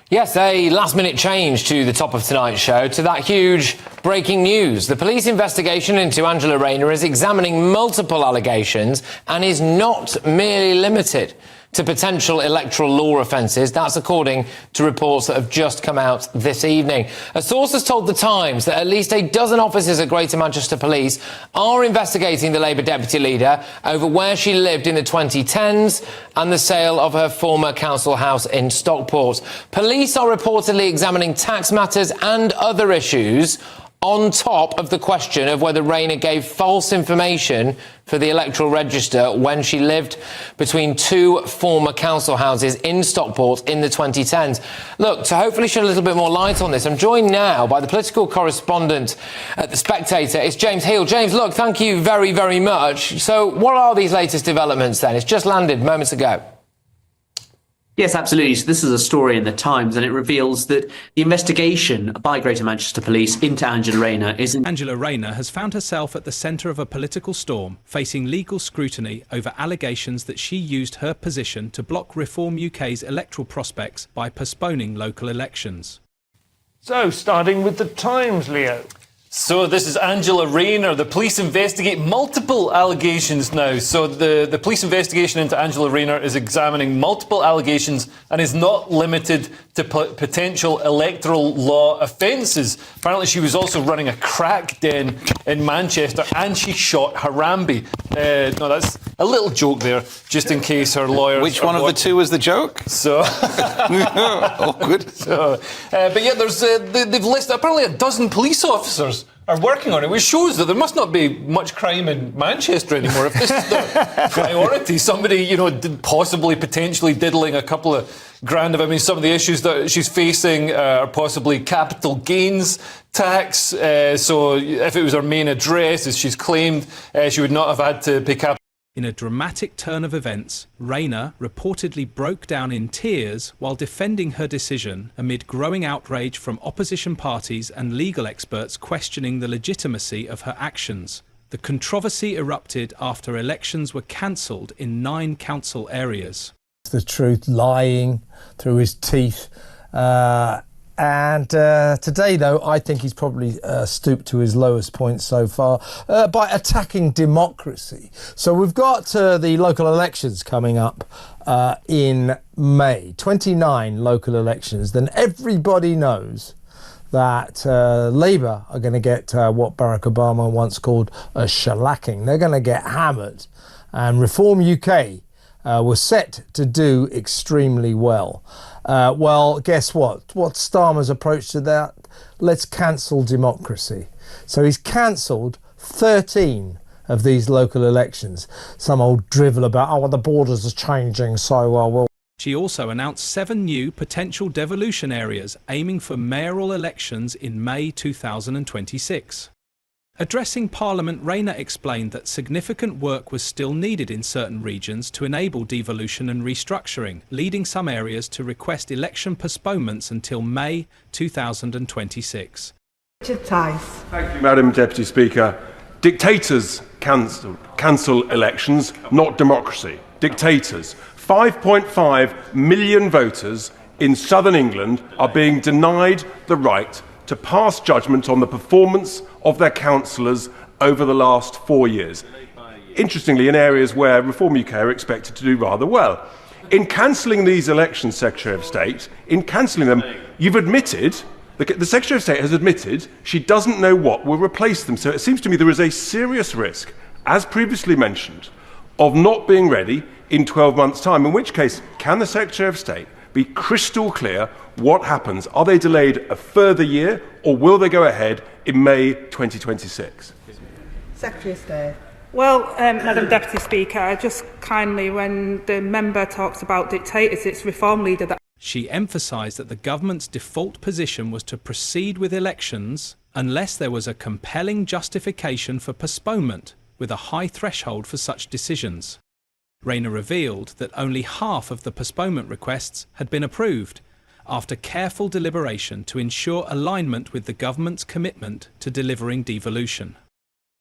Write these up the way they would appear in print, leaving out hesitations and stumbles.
Yes, a last-minute change to the top of tonight's show, to that huge breaking news. The police investigation into Angela Rayner is examining multiple allegations and is not merely limited to potential electoral law offences. That's according to reports that have just come out this evening. A source has told The Times that at least a dozen officers at Greater Manchester Police are investigating the Labour deputy leader over where she lived in the 2010s and the sale of her former council house in Stockport. Police are reportedly examining tax matters and other issues on top of the question of whether Rayner gave false information for the electoral register when she lived between two former council houses in Stockport in the 2010s. Look, to hopefully shed a little bit more light on this, I'm joined now by the political correspondent at The Spectator. It's James Heal. James, look, thank you very, very much. So what are these latest developments then? It's just landed moments ago. Yes, absolutely. So this is a story in The Times, and it reveals that the investigation by Greater Manchester Police into Angela Rayner Angela Rayner has found herself at the centre of a political storm, facing legal scrutiny over allegations that she used her position to block Reform UK's electoral prospects by postponing local elections. So, starting with The Times, Leo. So this is Angela Rayner. The police investigate multiple allegations now. So the police investigation into Angela Rayner is examining multiple allegations and is not limited to potential electoral law offences. Apparently she was also running a crack den in Manchester and she shot Harambe. No, that's a little joke there, just in case her lawyers... Which one of the two was the joke? So... Awkward. So, but yeah, there's they've listed apparently a dozen police officers are working on it, which shows that there must not be much crime in Manchester anymore. If this is the priority, somebody, possibly, potentially diddling a couple of grand of... I mean, some of the issues that she's facing are possibly capital gains tax. So if it was her main address, as she's claimed, she would not have had to pay capital. In a dramatic turn of events, Rayner reportedly broke down in tears while defending her decision amid growing outrage from opposition parties and legal experts questioning the legitimacy of her actions. The controversy erupted after elections were cancelled in 9 council areas. The truth lying through his teeth. And today, though, I think he's probably stooped to his lowest point so far by attacking democracy. So we've got the local elections coming up in May, 29 local elections. Then everybody knows that Labour are going to get what Barack Obama once called a shellacking. They're going to get hammered. And Reform UK was set to do extremely well. Well, guess what? What's Starmer's approach to that? Let's cancel democracy. So he's cancelled 13 of these local elections. Some old drivel about, oh, well, the borders are changing, so well. She also announced 7 new potential devolution areas aiming for mayoral elections in May 2026. Addressing Parliament, Rayner explained that significant work was still needed in certain regions to enable devolution and restructuring, leading some areas to request election postponements until May 2026. Richard Tice. Thank you, Madam Deputy Speaker. Dictators cancel elections, not democracy. Dictators. 5.5 million voters in southern England are being denied the right to pass judgment on the performance of their councillors over the last 4 years. Interestingly, in areas where Reform UK are expected to do rather well. In cancelling these elections, Secretary of State, in cancelling them, you've admitted, the Secretary of State has admitted she doesn't know what will replace them. So it seems to me there is a serious risk, as previously mentioned, of not being ready in 12 months' time, in which case, can the Secretary of State be crystal clear what happens? Are they delayed a further year, or will they go ahead in May 2026? Secretary of State. Well, Madam Deputy Speaker, just kindly, when the member talks about dictators, it's Reform leader that... She emphasised that the government's default position was to proceed with elections unless there was a compelling justification for postponement, with a high threshold for such decisions. Rayner revealed that only half of the postponement requests had been approved, after careful deliberation to ensure alignment with the government's commitment to delivering devolution.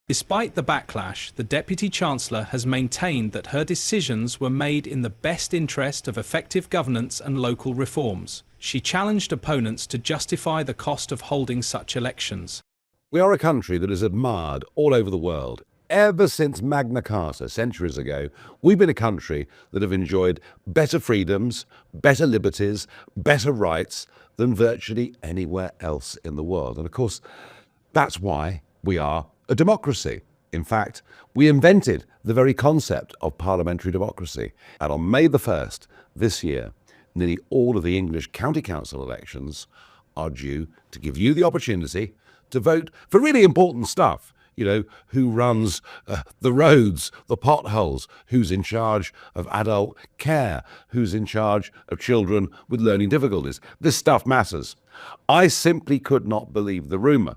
Despite the backlash, the Deputy Chancellor has maintained that her decisions were made in the best interest of effective governance and local reforms. she challenged opponents to justify the cost of holding such elections. We are a country that is admired all over the world. Ever since Magna Carta, centuries ago, we've been a country that have enjoyed better freedoms, better liberties, better rights than virtually anywhere else in the world. And of course, that's why we are a democracy. In fact, we invented the very concept of parliamentary democracy. And on May the 1st this year, nearly all of the English county council elections are due to give you the opportunity to vote for really important stuff. You know, who runs the roads, the potholes, who's in charge of adult care, who's in charge of children with learning difficulties. This stuff matters. I simply could not believe the rumour.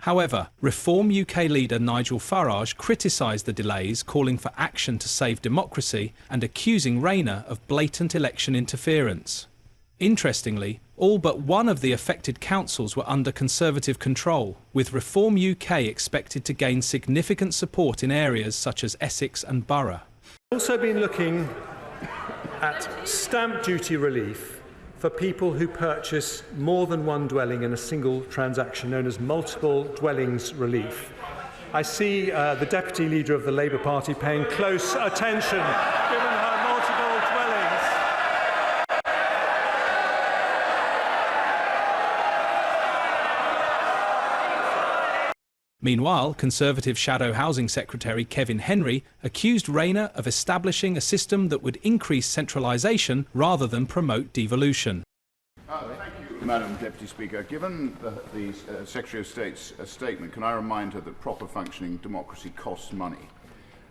However, Reform UK leader Nigel Farage criticised the delays, calling for action to save democracy and accusing Rayner of blatant election interference. Interestingly, all but one of the affected councils were under Conservative control, with Reform UK expected to gain significant support in areas such as Essex and Borough. We've also been looking at stamp duty relief for people who purchase more than one dwelling in a single transaction, known as multiple dwellings relief. I see the Deputy Leader of the Labour Party paying close attention, given her multiple dwellings. Meanwhile, Conservative Shadow Housing Secretary Kevin Henry accused Rayner of establishing a system that would increase centralisation rather than promote devolution. Thank you, Madam Deputy Speaker. Given the Secretary of State's statement, can I remind her that proper functioning democracy costs money?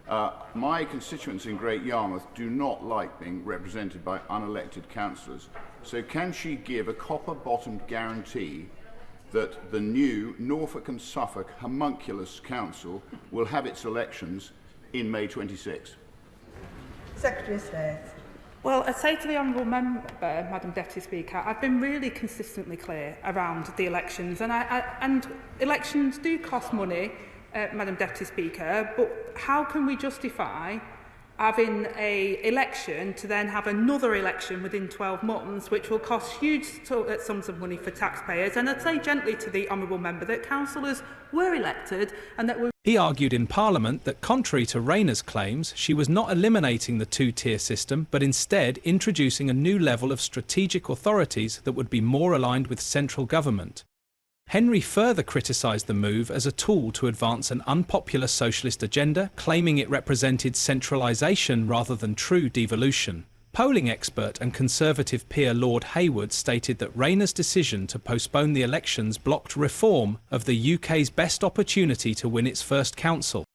My constituents in Great Yarmouth do not like being represented by unelected councillors, so can she give a copper-bottomed guarantee that the new Norfolk and Suffolk homunculus council will have its elections in May 26? Secretary of State. Well, I say to the honourable member, Madam Deputy Speaker, I've been really consistently clear around the elections, and elections do cost money, Madam Deputy Speaker, but how can we justify having an election to then have another election within 12 months, which will cost huge sums of money for taxpayers? And I'd say gently to the honourable member that councillors were elected and that were... He argued in Parliament that, contrary to Rayner's claims, she was not eliminating the two-tier system, but instead introducing a new level of strategic authorities that would be more aligned with central government. Henry further criticised the move as a tool to advance an unpopular socialist agenda, claiming it represented centralisation rather than true devolution. Polling expert and Conservative peer Lord Hayward stated that Rayner's decision to postpone the elections blocked reform of the UK's best opportunity to win its first council.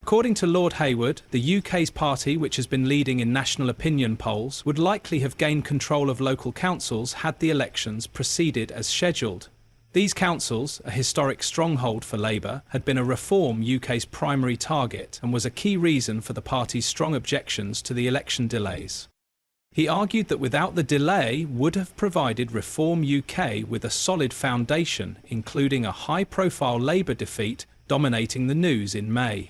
According to Lord Hayward, the UK's party, which has been leading in national opinion polls, would likely have gained control of local councils had the elections proceeded as scheduled. These councils, a historic stronghold for Labour, had been a Reform UK's primary target and was a key reason for the party's strong objections to the election delays. He argued that without the delay would have provided Reform UK with a solid foundation, including a high-profile Labour defeat dominating the news in May.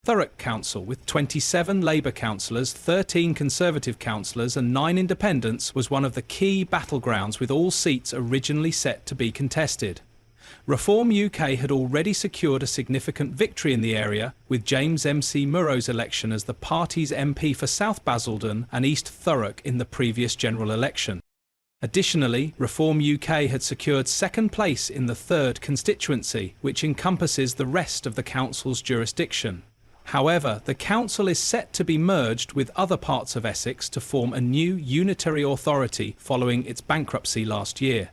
Thurrock Council, with 27 Labour councillors, 13 Conservative councillors and 9 independents, was one of the key battlegrounds, with all seats originally set to be contested. Reform UK had already secured a significant victory in the area, with James MC Murrow's election as the party's MP for South Basildon and East Thurrock in the previous general election. Additionally, Reform UK had secured second place in the 3rd constituency, which encompasses the rest of the council's jurisdiction. However, the council is set to be merged with other parts of Essex to form a new unitary authority following its bankruptcy last year.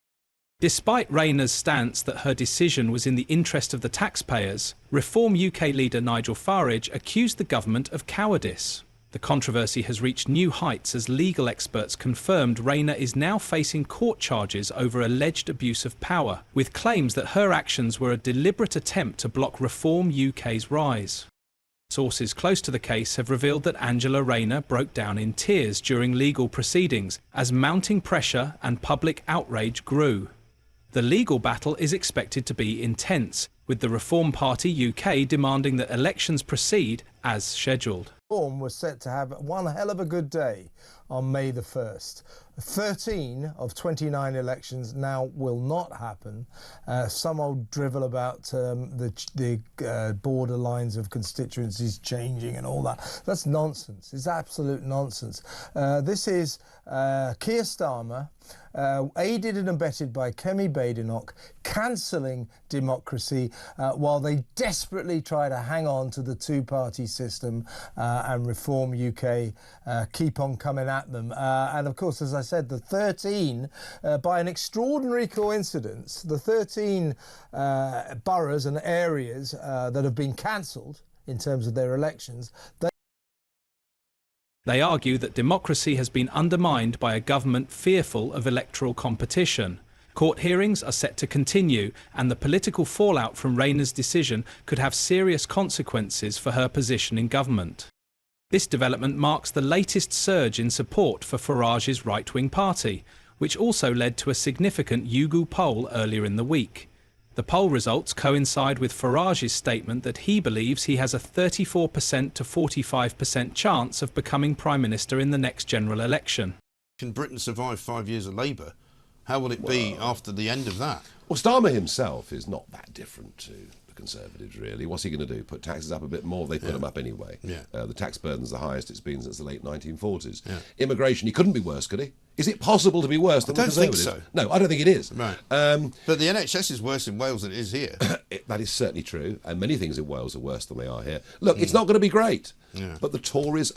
Despite Rayner's stance that her decision was in the interest of the taxpayers, Reform UK leader Nigel Farage accused the government of cowardice. The controversy has reached new heights as legal experts confirmed Rayner is now facing court charges over alleged abuse of power, with claims that her actions were a deliberate attempt to block Reform UK's rise. Sources close to the case have revealed that Angela Rayner broke down in tears during legal proceedings as mounting pressure and public outrage grew. The legal battle is expected to be intense, with the Reform Party UK demanding that elections proceed as scheduled. Reform was set to have one hell of a good day on May the 1st. 13 of 29 elections now will not happen. Some old drivel about the border lines of constituencies changing and all that. That's nonsense. It's absolute nonsense. This is Keir Starmer, aided and abetted by Kemi Badenoch, cancelling democracy while they desperately try to hang on to the two-party system and reform UK keep on coming at them. And of course, as I said, the 13, by an extraordinary coincidence, the 13 boroughs and areas that have been cancelled in terms of their elections, They argue that democracy has been undermined by a government fearful of electoral competition. Court hearings are set to continue, and the political fallout from Rayner's decision could have serious consequences for her position in government. This development marks the latest surge in support for Farage's right-wing party, which also led to a significant YouGov poll earlier in the week. The poll results coincide with Farage's statement that he believes he has a 34% to 45% chance of becoming Prime Minister in the next general election. Can Britain survive 5 years of Labour? How will it be after the end of that? Well, Starmer himself is not that different to the Conservatives, really. What's he going to do? Put taxes up a bit more? They put them up anyway. The tax burden's the highest it's been since the late 1940s. Immigration, he couldn't be worse, could he? Is it possible to be worse than the Conservatives? I don't think so. No, I don't think it is. Right. But the NHS is worse in Wales than it is here. That is certainly true, and many things in Wales are worse than they are here. Look, it's not going to be great, but the Tories,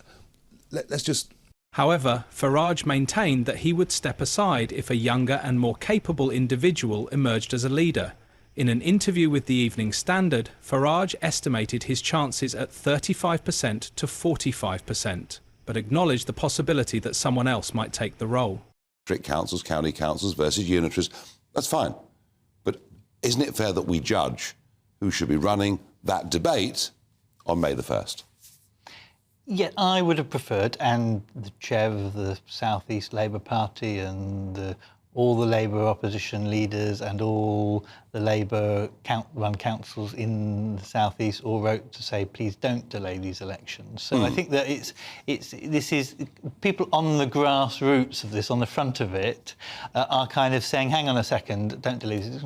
let's just... However, Farage maintained that he would step aside if a younger and more capable individual emerged as a leader. In an interview with the Evening Standard, Farage estimated his chances at 35% to 45%, but acknowledged the possibility that someone else might take the role. District councils, county councils versus unitaries, that's fine. But isn't it fair that we judge who should be running that debate on May the 1st? Yeah, I would have preferred, and the chair of the South East Labour Party and all the Labour opposition leaders and all the Labour run councils in the South East all wrote to say, please don't delay these elections. So I think that this is people on the grassroots of this, on the front of it, are kind of saying, hang on a second, don't delay these.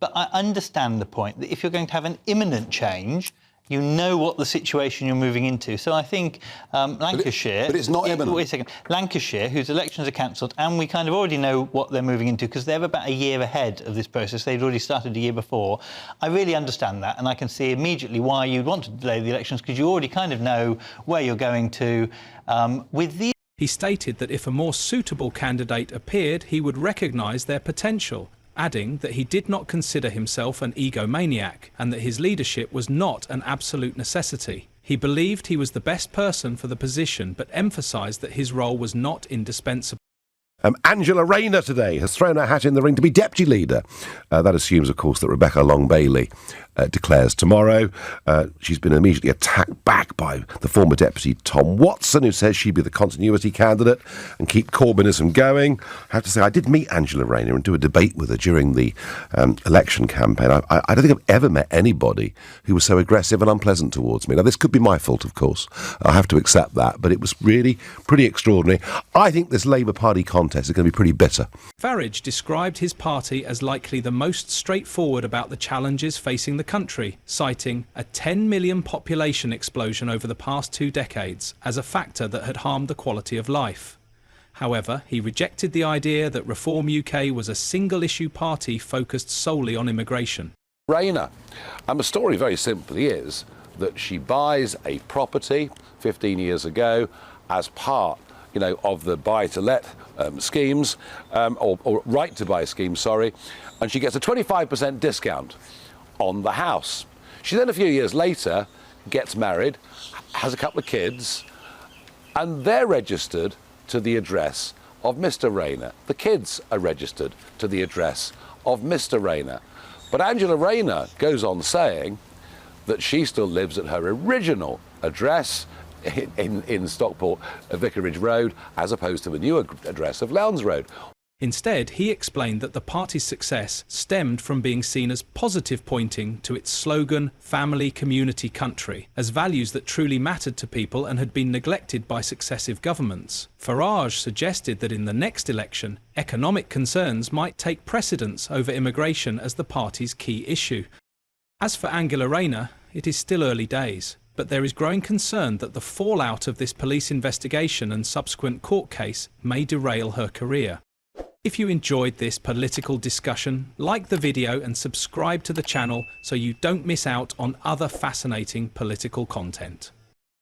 But I understand the point that if you're going to have an imminent change, you know what the situation you're moving into. So I think Lancashire... But it's not imminent. Wait a second. Lancashire, whose elections are cancelled, and we kind of already know what they're moving into because they're about a year ahead of this process. They'd already started a year before. I really understand that, and I can see immediately why you'd want to delay the elections because you already kind of know where you're going to. He stated that if a more suitable candidate appeared, he would recognise their potential, adding that he did not consider himself an egomaniac and that his leadership was not an absolute necessity. He believed he was the best person for the position, but emphasised that his role was not indispensable. Angela Rayner today has thrown her hat in the ring to be deputy leader. That assumes, of course, that Rebecca Long-Bailey declares tomorrow. She's been immediately attacked back by the former deputy Tom Watson, who says she'd be the continuity candidate and keep Corbynism going. I have to say, I did meet Angela Rayner and do a debate with her during the election campaign. I don't think I've ever met anybody who was so aggressive and unpleasant towards me. Now, this could be my fault, of course. I have to accept that, but it was really pretty extraordinary. I think this Labour Party contest is going to be pretty bitter. Farage described his party as likely the most straightforward about the challenges facing the country, citing a 10 million population explosion over the past 2 decades as a factor that had harmed the quality of life. However, he rejected the idea that Reform UK was a single-issue party focused solely on immigration. Rayner, the story very simply is that she buys a property 15 years ago as part of the buy-to-let schemes, or right-to-buy scheme, and she gets a 25% discount on the house. She then, a few years later, gets married, has a couple of kids, and they're registered to the address of Mr. Rayner. The kids are registered to the address of Mr. Rayner. But Angela Rayner goes on saying that she still lives at her original address in Stockport, Vicarage Road, as opposed to the new address of Lowndes Road. Instead, he explained that the party's success stemmed from being seen as positive, pointing to its slogan, family, community, country, as values that truly mattered to people and had been neglected by successive governments. Farage suggested that in the next election, economic concerns might take precedence over immigration as the party's key issue. As for Angela Rayner, it is still early days, but there is growing concern that the fallout of this police investigation and subsequent court case may derail her career. If you enjoyed this political discussion, like the video and subscribe to the channel so you don't miss out on other fascinating political content.